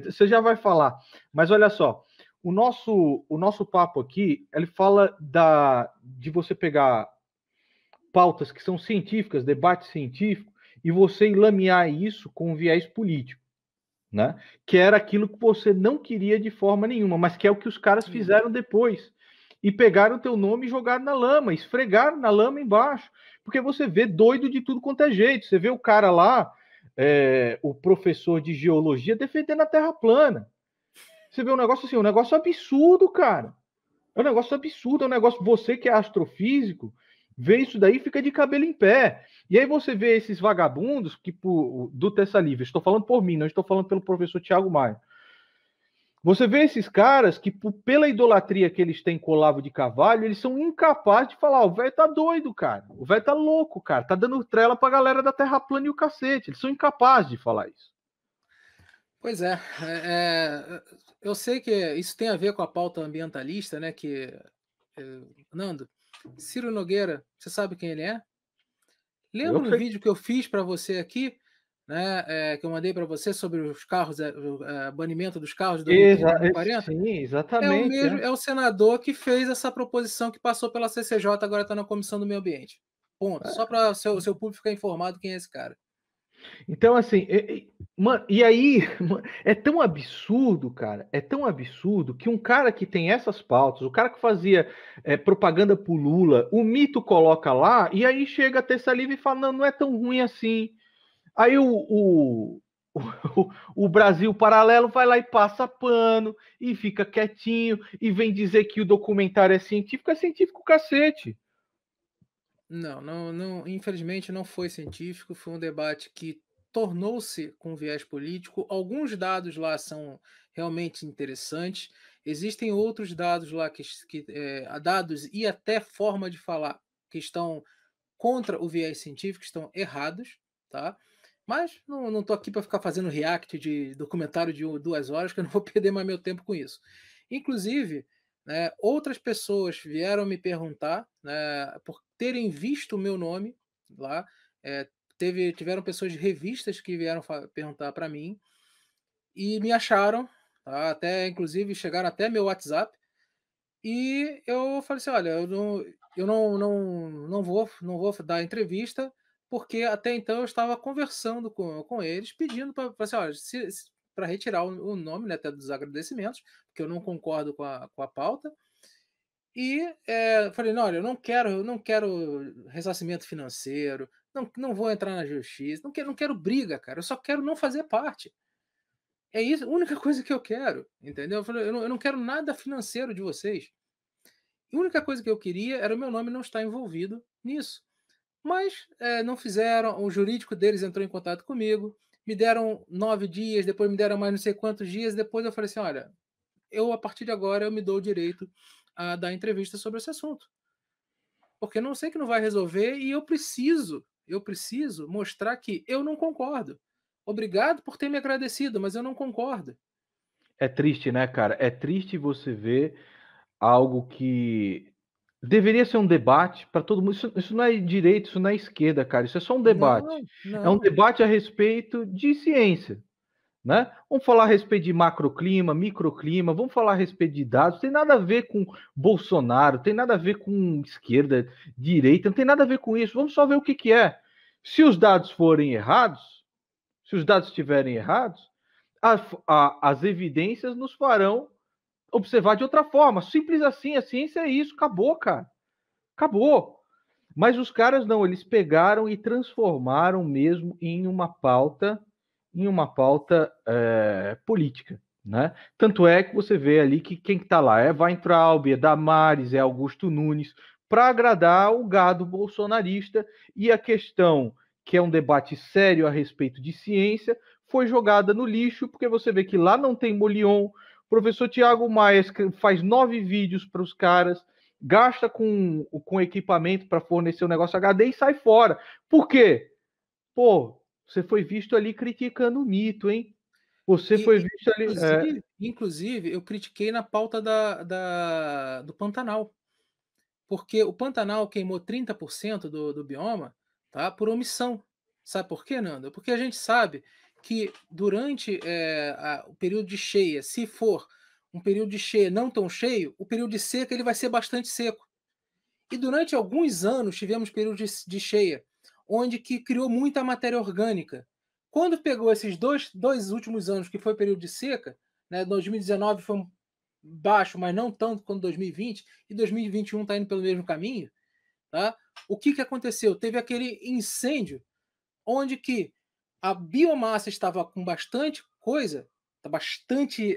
você já vai falar, mas olha só, o nosso papo aqui, ele fala de você pegar pautas que são científicas, debate científico, e você enlamear isso com um viés político, né? Que era aquilo que você não queria de forma nenhuma, mas que é o que os caras Sim. fizeram depois. E pegaram o teu nome e jogaram na lama, esfregaram na lama embaixo. Porque você vê doido de tudo quanto é jeito. Você vê o cara lá, o professor de geologia, defendendo a Terra plana. Você vê um negócio assim, um negócio absurdo, cara. É um negócio absurdo, é um negócio. Você que é astrofísico, vê isso daí e fica de cabelo em pé. E aí você vê esses vagabundos que do Terça Livre, estou falando por mim, não estou falando pelo professor Tiago Maia. Você vê esses caras que, pela idolatria que eles têm com o Olavo de Carvalho, eles são incapazes de falar: o velho tá doido, cara. O velho tá louco, cara. Tá dando trela pra galera da Terra plana e o cacete. Eles são incapazes de falar isso. Pois é, eu sei que isso tem a ver com a pauta ambientalista, né? Nando, Ciro Nogueira, você sabe quem ele é? Eu Lembra um sei. vídeo que eu fiz para você aqui, né? Que eu mandei para você sobre os carros, banimento dos carros de 2030 e 2040? Sim, É o exatamente. mesmo, é o senador que fez essa proposição que passou pela CCJ, agora está na Comissão do Meio Ambiente. Ponto. Só para o seu público ficar informado quem é esse cara. Então, assim, mano, e aí, é tão absurdo, cara, é tão absurdo que um cara que tem essas pautas, o cara que fazia propaganda pro Lula, o mito coloca lá, e aí chega a Terça Livre e fala: não é tão ruim assim. Aí o Brasil Paralelo vai lá e passa pano, e fica quietinho, e vem dizer que o documentário é científico cacete. Não, infelizmente não foi científico, foi um debate que tornou-se com viés político. Alguns dados lá são realmente interessantes. Existem outros dados lá dados e até forma de falar que estão contra o viés científico, estão errados, tá? Mas não estou aqui para ficar fazendo react de documentário de 2 horas, que eu não vou perder mais meu tempo com isso. Inclusive, né, outras pessoas vieram me perguntar, né, por terem visto o meu nome lá. Tiveram pessoas de revistas que vieram perguntar para mim e me acharam, tá? Até inclusive chegaram até meu WhatsApp e eu falei assim: olha, eu não vou dar entrevista, porque até então eu estava conversando com eles, pedindo para assim, olha, para retirar o nome, né, até dos agradecimentos, porque eu não concordo com a pauta. E, falei: "Não, olha, eu não quero ressarcimento financeiro, não vou entrar na justiça, não quero briga, cara, eu só quero não fazer parte. É isso, a única coisa que eu quero", entendeu. Eu falei: "Eu não quero nada financeiro de vocês. A única coisa que eu queria era o meu nome não estar envolvido nisso". Mas, não fizeram, o jurídico deles entrou em contato comigo, me deram 9 dias, depois me deram mais não sei quantos dias, depois eu falei assim: "Olha, eu a partir de agora eu me dou o direito a dar entrevista sobre esse assunto, porque eu não sei que não vai resolver e eu preciso mostrar que eu não concordo. Obrigado por ter me agradecido, mas eu não concordo". É triste, né, cara? É triste você ver algo que deveria ser um debate para todo mundo. Isso não é direita, isso não é esquerda, cara. Isso é só um debate. Não, É um não. debate a respeito de ciência, né? Vamos falar a respeito de macroclima, microclima, vamos falar a respeito de dados. Tem nada a ver com Bolsonaro, tem nada a ver com esquerda, direita, não tem nada a ver com isso. Vamos só ver o que que é. Se os dados forem errados, se os dados estiverem errados, as evidências nos farão observar de outra forma. Simples assim, a ciência é isso, acabou, cara. Acabou. Mas os caras não, eles pegaram e transformaram mesmo em uma pauta política, né? Tanto é que você vê ali que quem está lá é Weintraub, é Damares, é Augusto Nunes, para agradar o gado bolsonarista, e a questão, que é um debate sério a respeito de ciência, foi jogada no lixo, porque você vê que lá não tem Molion, o professor Tiago Maia faz 9 vídeos para os caras, gasta com equipamento para fornecer o negócio HD e sai fora. Por quê? Pô, você foi visto ali criticando o mito, hein? Você foi E visto ali. inclusive eu critiquei na pauta do Pantanal. Porque o Pantanal queimou 30% do bioma, tá, por omissão. Sabe por quê, Nanda? Porque a gente sabe que durante, o período de cheia, se for um período de cheia não tão cheio, o período de seca ele vai ser bastante seco. E durante alguns anos tivemos período de cheia, onde que criou muita matéria orgânica. Quando pegou esses dois últimos anos, que foi o período de seca, né, 2019 foi baixo, mas não tanto quanto 2020, e 2021 está indo pelo mesmo caminho, tá? O que aconteceu? Teve aquele incêndio onde que a biomassa estava com bastante coisa, bastante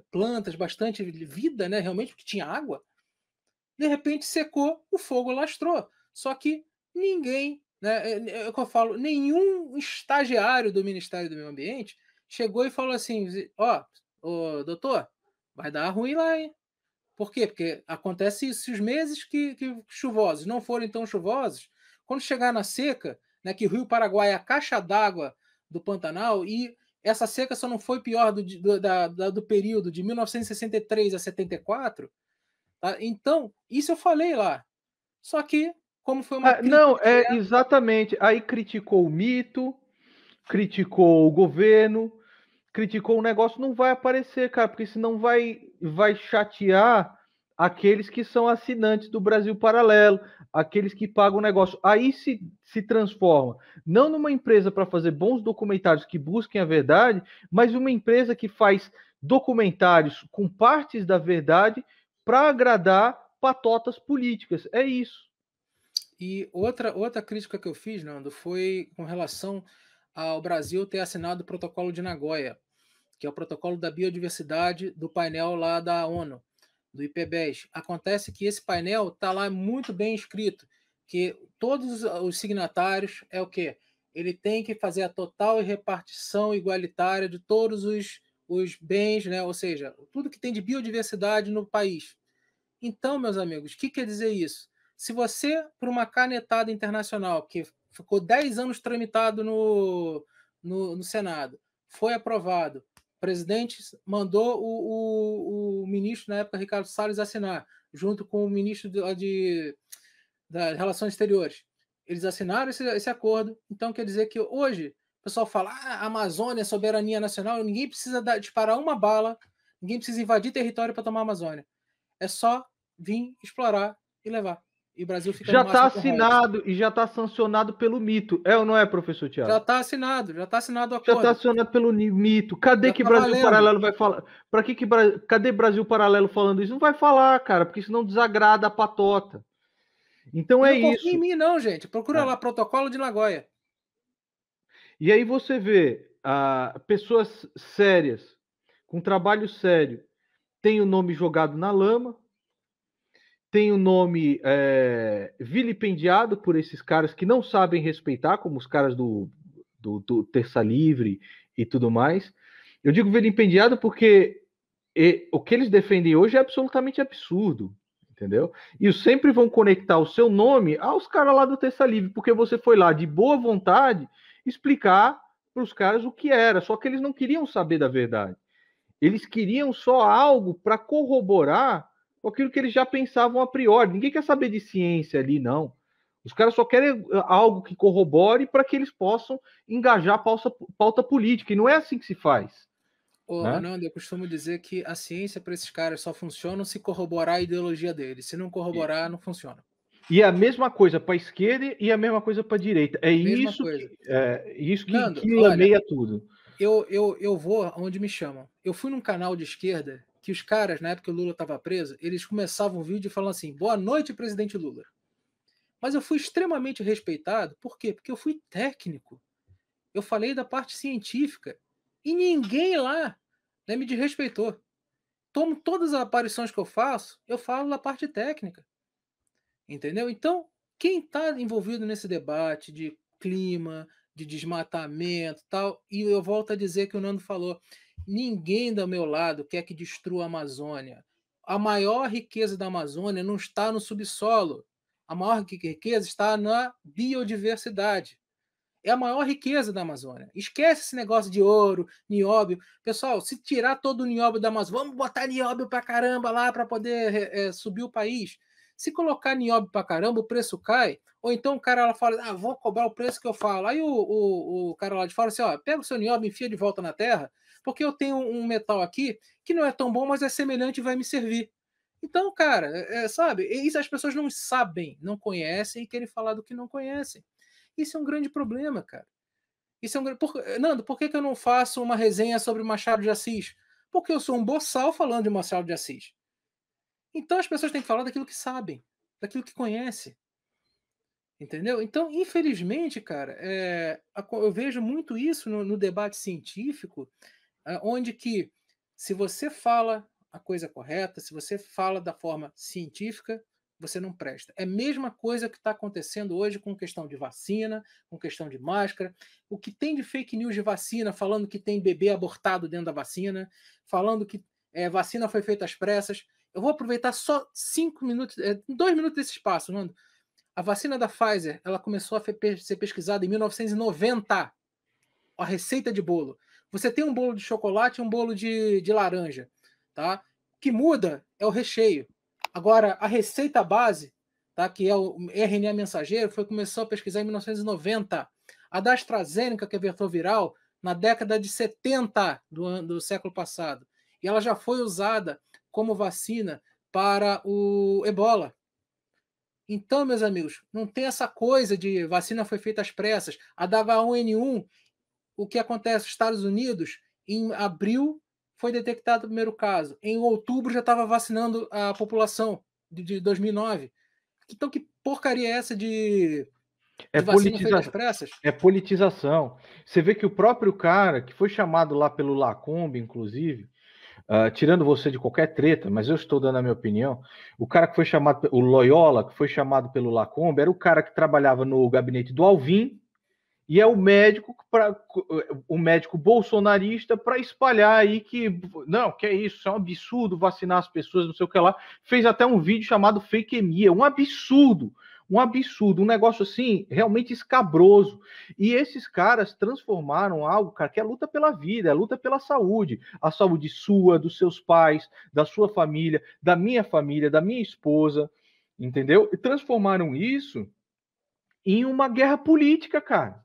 plantas, bastante vida, né? Realmente, porque tinha água. De repente secou, o fogo lastrou. Só que ninguém, né? É o que eu falo, nenhum estagiário do Ministério do Meio Ambiente chegou e falou assim: ó, ô, doutor, vai dar ruim lá, hein? Por quê? Porque acontece isso, se os meses que chuvosos não forem tão chuvosos, quando chegar na seca, né, que o Rio Paraguai é a caixa d'água do Pantanal, e essa seca só não foi pior do período de 1963 a 74, tá? Então, isso eu falei lá. Só que, como foi uma Não, crítica é direta, exatamente. Aí criticou o mito, criticou o governo, criticou o negócio, não vai aparecer, cara, porque senão vai chatear aqueles que são assinantes do Brasil Paralelo, aqueles que pagam o negócio. Aí se transforma não numa empresa para fazer bons documentários que busquem a verdade, mas uma empresa que faz documentários com partes da verdade para agradar patotas políticas. É isso. e outra crítica que eu fiz, Nando, foi com relação ao Brasil ter assinado o Protocolo de Nagoya, que é o protocolo da biodiversidade do painel lá da ONU, do IPBES. Acontece que esse painel está lá muito bem escrito, que todos os signatários é o quê? Ele tem que fazer a total repartição igualitária de todos os bens, né? Ou seja, tudo que tem de biodiversidade no país. Então, meus amigos, o que quer dizer isso? Se você, por uma canetada internacional que ficou 10 anos tramitado no Senado, foi aprovado, o presidente mandou o ministro, na época, Ricardo Salles, assinar, junto com o ministro das Relações Exteriores. Eles assinaram esse acordo, então quer dizer que hoje o pessoal fala: Amazônia, soberania nacional, ninguém precisa disparar uma bala, ninguém precisa invadir território para tomar a Amazônia. É só vir explorar e levar. e o Brasil fica no Já está máximo com royalties. assinado e já está sancionado pelo mito. É ou não é, professor Já Tiago? está assinado, o Já está acordo, acionado pelo mito. Cadê já que está Brasil valendo. Paralelo vai falar? Cadê Brasil Paralelo falando isso? Não vai falar, cara, porque senão desagrada a patota. Então E é não confia em isso. mim, não, gente. Procura É. lá, Protocolo de Nagoya. E aí você vê pessoas sérias, com trabalho sério, tem o nome jogado na lama, tem o nome vilipendiado por esses caras que não sabem respeitar, como os caras do Terça Livre e tudo mais. Eu digo vilipendiado porque o que eles defendem hoje é absolutamente absurdo, entendeu? E sempre vão conectar o seu nome aos caras lá do Terça Livre, porque você foi lá de boa vontade explicar para os caras o que era, só que eles não queriam saber da verdade. Eles queriam só algo para corroborar com aquilo que eles já pensavam a priori. Ninguém quer saber de ciência ali, não. Os caras só querem algo que corrobore para que eles possam engajar a pauta política. E não é assim que se faz. Ô, Né? Nando, eu costumo dizer que a ciência para esses caras só funciona se corroborar a ideologia deles. Se não corroborar, não funciona. E a mesma coisa para a esquerda e a mesma coisa para a direita. É Mesma isso coisa. que Nando, olha, lameia tudo. eu vou onde me chamam. Eu fui num canal de esquerda que os caras, na época que o Lula estava preso, eles começavam o vídeo falando assim: boa noite, presidente Lula. Mas eu fui extremamente respeitado. Por quê? Porque eu fui técnico. Eu falei da parte científica. E ninguém lá, né, me desrespeitou. Todas as aparições que eu falo da parte técnica. Entendeu? Então, quem está envolvido nesse debate de clima, de desmatamento e tal, e eu volto a dizer que o Nando falou, ninguém do meu lado quer que destrua a Amazônia. A maior riqueza da Amazônia não está no subsolo. A maior riqueza está na biodiversidade. É a maior riqueza da Amazônia. Esquece esse negócio de ouro, nióbio. Pessoal, se tirar todo o nióbio da Amazônia, vamos botar nióbio pra caramba lá para poder subir o país. Se colocar nióbio pra caramba, o preço cai. Ou então o cara lá fala, vou cobrar o preço que eu falo. Aí o cara lá de fora assim, ó, pega o seu nióbio, enfia de volta na terra, porque eu tenho um metal aqui que não é tão bom, mas é semelhante e vai me servir. Então, cara, sabe, isso as pessoas não sabem, não conhecem e querem falar do que não conhecem. Isso é um grande problema, cara. Isso é um Nando, por que eu não faço uma resenha sobre Machado de Assis? Porque eu sou um boçal falando de Machado de Assis. Então as pessoas têm que falar daquilo que sabem, daquilo que conhecem. Entendeu? Então, infelizmente, cara, eu vejo muito isso no debate científico, onde que se você fala a coisa correta, se você fala da forma científica, você não presta. É a mesma coisa que está acontecendo hoje com questão de vacina, com questão de máscara. O que tem de fake news de vacina, falando que tem bebê abortado dentro da vacina, falando que vacina foi feita às pressas. Eu vou aproveitar só 5 minutos, 2 minutos desse espaço, Nando. A vacina da Pfizer, ela começou a ser pesquisada em 1990. A receita de bolo. Você tem um bolo de chocolate e um bolo de laranja, tá? O que muda é o recheio. Agora, a receita base, tá? Que é o RNA mensageiro, começou a pesquisar em 1990. A da AstraZeneca, que é vetor viral, na década de 70 do século passado. E ela já foi usada como vacina para o ebola. Então, meus amigos, não tem essa coisa de vacina foi feita às pressas. A da H1N1, o que acontece nos Estados Unidos, em abril foi detectado o primeiro caso. Em outubro já estava vacinando a população de 2009. Então, que porcaria é essa É, de vacina feita às pressas? é politização. Você vê que o próprio cara, que foi chamado lá pelo Lacombe, inclusive, tirando você de qualquer treta, mas eu estou dando a minha opinião, o cara que foi chamado, o Loyola, que foi chamado pelo Lacombe, era o cara que trabalhava no gabinete do Alvim, e é o médico bolsonarista para espalhar aí que não, que é isso é um absurdo vacinar as pessoas, não sei o que lá. Fez até um vídeo chamado Fakeemia, um absurdo, um negócio assim realmente escabroso. E esses caras transformaram algo, cara, que é a luta pela vida, é a luta pela saúde, a saúde sua, dos seus pais, da sua família, da minha esposa, entendeu? E transformaram isso em uma guerra política, cara.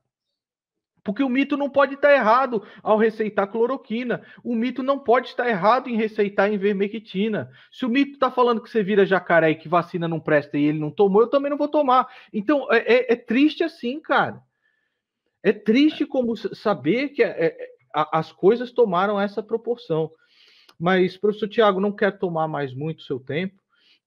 Porque o mito não pode estar errado ao receitar cloroquina. O mito não pode estar errado em receitar ivermectina. Se o mito está falando que você vira jacaré e que vacina não presta e ele não tomou, eu também não vou tomar. Então, é triste assim, cara. É triste como saber que as coisas tomaram essa proporção. Mas, professor Tiago, não quero tomar mais muito seu tempo.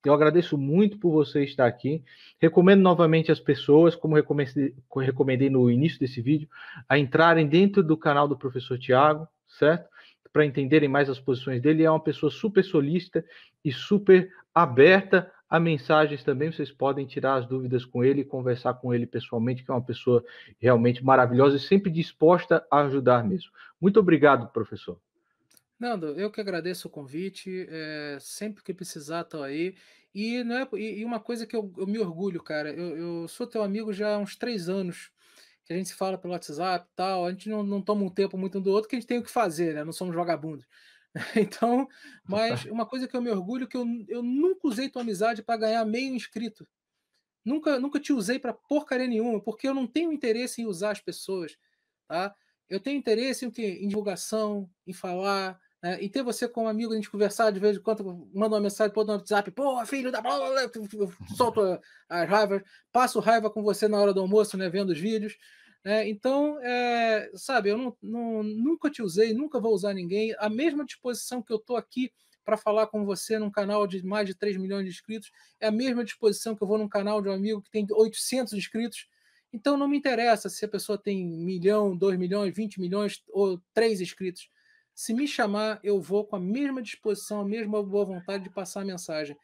Eu agradeço muito por você estar aqui. Recomendo novamente às pessoas, como recomendei no início desse vídeo, a entrarem dentro do canal do professor Tiago, certo? Para entenderem mais as posições dele. É uma pessoa super solícita e super aberta a mensagens também. Vocês podem tirar as dúvidas com ele, conversar com ele pessoalmente, que é uma pessoa realmente maravilhosa e sempre disposta a ajudar mesmo. Muito obrigado, professor. Nando, eu que agradeço o convite, sempre que precisar estou aí. E, não é, e uma coisa que eu me orgulho, cara, eu sou teu amigo já há uns 3 anos, que a gente se fala pelo WhatsApp e tal, a gente não toma um tempo muito um do outro, que a gente tem o que fazer, né? Não somos vagabundos. Então, mas uma coisa que eu me orgulho é que eu nunca usei tua amizade para ganhar meio inscrito. Nunca te usei para porcaria nenhuma, porque eu não tenho interesse em usar as pessoas, tá? Eu tenho interesse em o quê? Em divulgação, em falar, né? Em ter você como amigo, a gente conversar de vez em quando, manda uma mensagem, pô, no WhatsApp, pô, filho da bola, eu solto as raivas, passo raiva com você na hora do almoço, né, vendo os vídeos, né? Então, sabe, eu nunca te usei, nunca vou usar ninguém. A mesma disposição que eu tô aqui para falar com você num canal de mais de 3 milhões de inscritos, é a mesma disposição que eu vou num canal de um amigo que tem 800 inscritos. Então não me interessa se a pessoa tem 1 milhão, 2 milhões, 20 milhões ou 3 inscritos. Se me chamar, eu vou com a mesma disposição, a mesma boa vontade de passar a mensagem.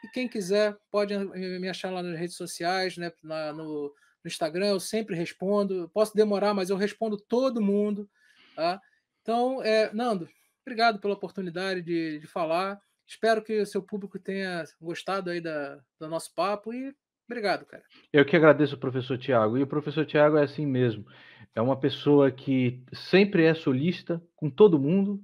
E quem quiser pode me achar lá nas redes sociais, né, no Instagram, eu sempre respondo. Posso demorar, mas eu respondo todo mundo. Tá? Então, Nando, obrigado pela oportunidade de falar. Espero que o seu público tenha gostado aí do nosso papo e obrigado, cara. Eu que agradeço o professor Tiago. E o professor Tiago é assim mesmo. É uma pessoa que sempre é solícita com todo mundo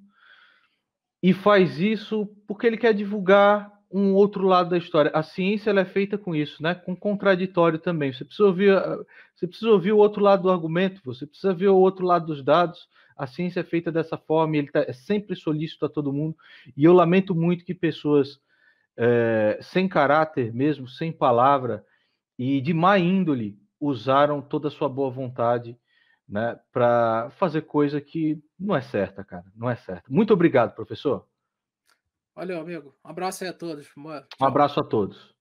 e faz isso porque ele quer divulgar um outro lado da história. A ciência ela é feita com isso, né? Com contraditório também. Você precisa ouvir o outro lado do argumento, você precisa ver o outro lado dos dados. A ciência é feita dessa forma, ele é sempre solícito a todo mundo. E eu lamento muito que pessoas sem caráter mesmo, sem palavra, e de má índole usaram toda a sua boa vontade, né, para fazer coisa que não é certa, cara, não é certa. Muito obrigado, professor. Valeu, amigo. Um abraço aí a todos. Um Tchau. abraço a todos.